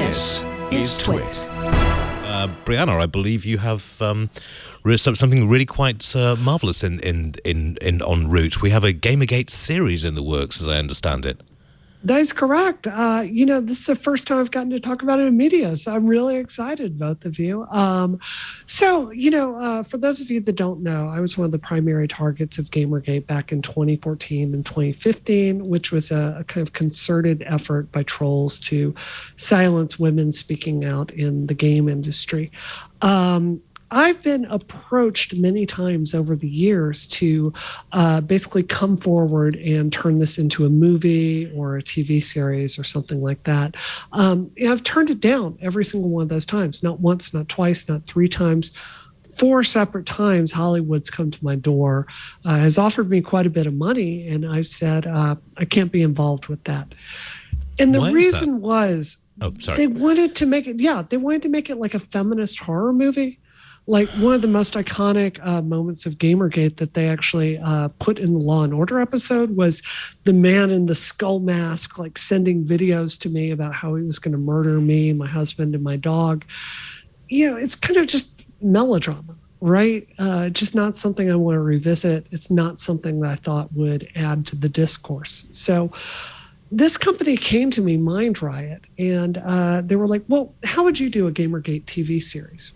This is TWiT. Brianna, I believe you have something really quite marvelous in en route. We have a Gamergate series in the works, as I understand it. That is correct. This is the first time I've gotten to talk about it in media, so I'm really excited, both of you. For those of you that don't know, I was one of the primary targets of Gamergate back in 2014 and 2015, which was a kind of concerted effort by trolls to silence women speaking out in the game industry. I've been approached many times over the years to basically come forward and turn this into a movie or a TV series or something like that. I've turned it down every single one of those times. Not once, not twice, not three times. 4 separate times Hollywood's come to my door, has offered me quite a bit of money, and I've said I can't be involved with that. And the reason was they wanted to make it like a feminist horror movie. Like one of the most iconic moments of Gamergate that they actually put in the Law and Order episode was the man in the skull mask, like sending videos to me about how he was going to murder me, my husband, and my dog. It's kind of just melodrama, right? Just not something I want to revisit. It's not something that I thought would add to the discourse. So this company came to me, Mind Riot, and they were like, well, how would you do a Gamergate TV series?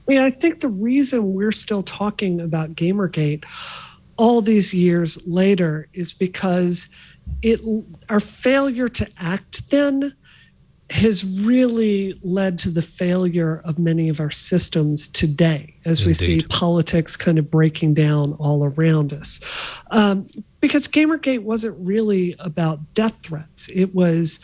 I think the reason we're still talking about Gamergate all these years later is because our failure to act then has really led to the failure of many of our systems today, as we see politics kind of breaking down all around us. Because Gamergate wasn't really about death threats. It was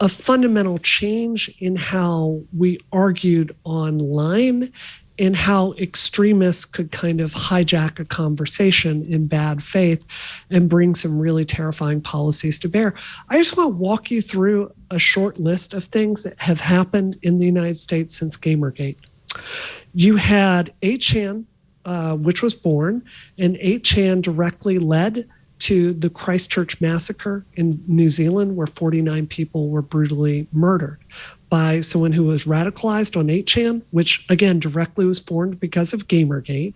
a fundamental change in how we argued online and how extremists could kind of hijack a conversation in bad faith and bring some really terrifying policies to bear. I just want to walk you through a short list of things that have happened in the United States since Gamergate. You had 8chan, which was born, and 8chan directly led to the Christchurch massacre in New Zealand, where 49 people were brutally murdered by someone who was radicalized on 8chan, which again directly was formed because of Gamergate,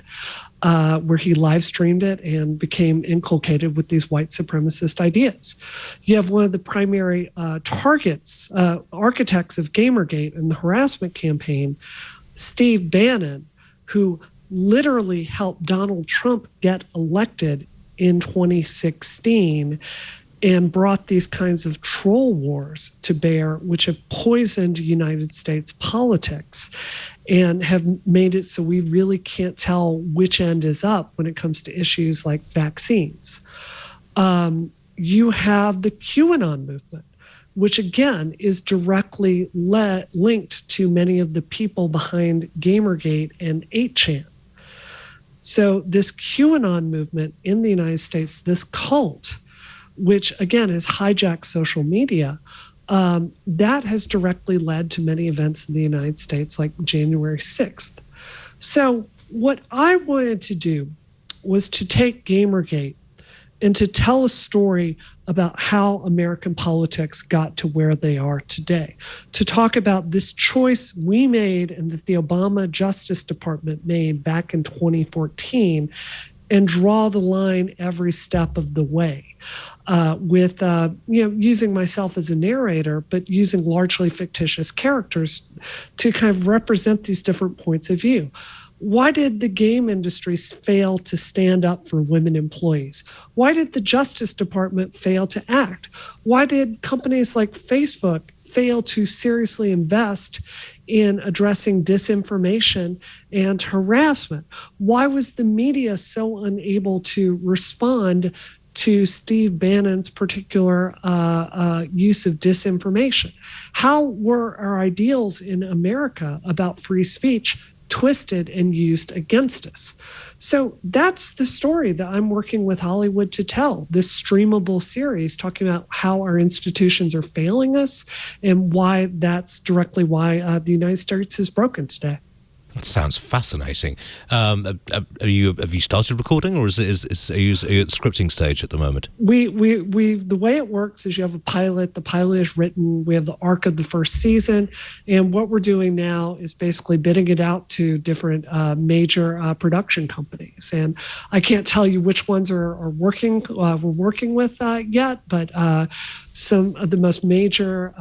where he live streamed it and became inculcated with these white supremacist ideas. You have one of the primary architects of Gamergate and the harassment campaign, Steve Bannon, who literally helped Donald Trump get elected in 2016 and brought these kinds of troll wars to bear, which have poisoned United States politics and have made it so we really can't tell which end is up when it comes to issues like vaccines. You have the QAnon movement, which again is directly linked to many of the people behind Gamergate and 8chan. So this QAnon movement in the United States, this cult, which again has hijacked social media, that has directly led to many events in the United States like January 6th. So what I wanted to do was to take Gamergate and to tell a story about how American politics got to where they are today, to talk about this choice we made and that the Obama Justice Department made back in 2014 and draw the line every step of the way with using myself as a narrator, but using largely fictitious characters to kind of represent these different points of view. Why did the game industry fail to stand up for women employees? Why did the Justice Department fail to act? Why did companies like Facebook fail to seriously invest in addressing disinformation and harassment? Why was the media so unable to respond to Steve Bannon's particular use of disinformation? How were our ideals in America about free speech twisted and used against us? So that's the story that I'm working with Hollywood to tell, this streamable series talking about how our institutions are failing us and why that's directly why the United States is broken today. That sounds fascinating. Have you started recording, or are you at the scripting stage at the moment? We the way it works is you have a pilot. The pilot is written. We have the arc of the first season, and what we're doing now is basically bidding it out to different major production companies. And I can't tell you which ones are working. We're working with yet, but some of the most major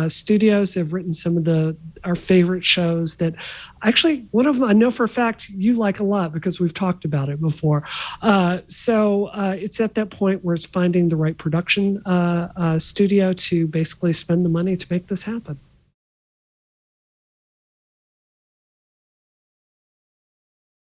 studios have written some of our favorite shows that actually one of them I know for a fact you like a lot because we've talked about it before. So it's at that point where it's finding the right production studio to basically spend the money to make this happen.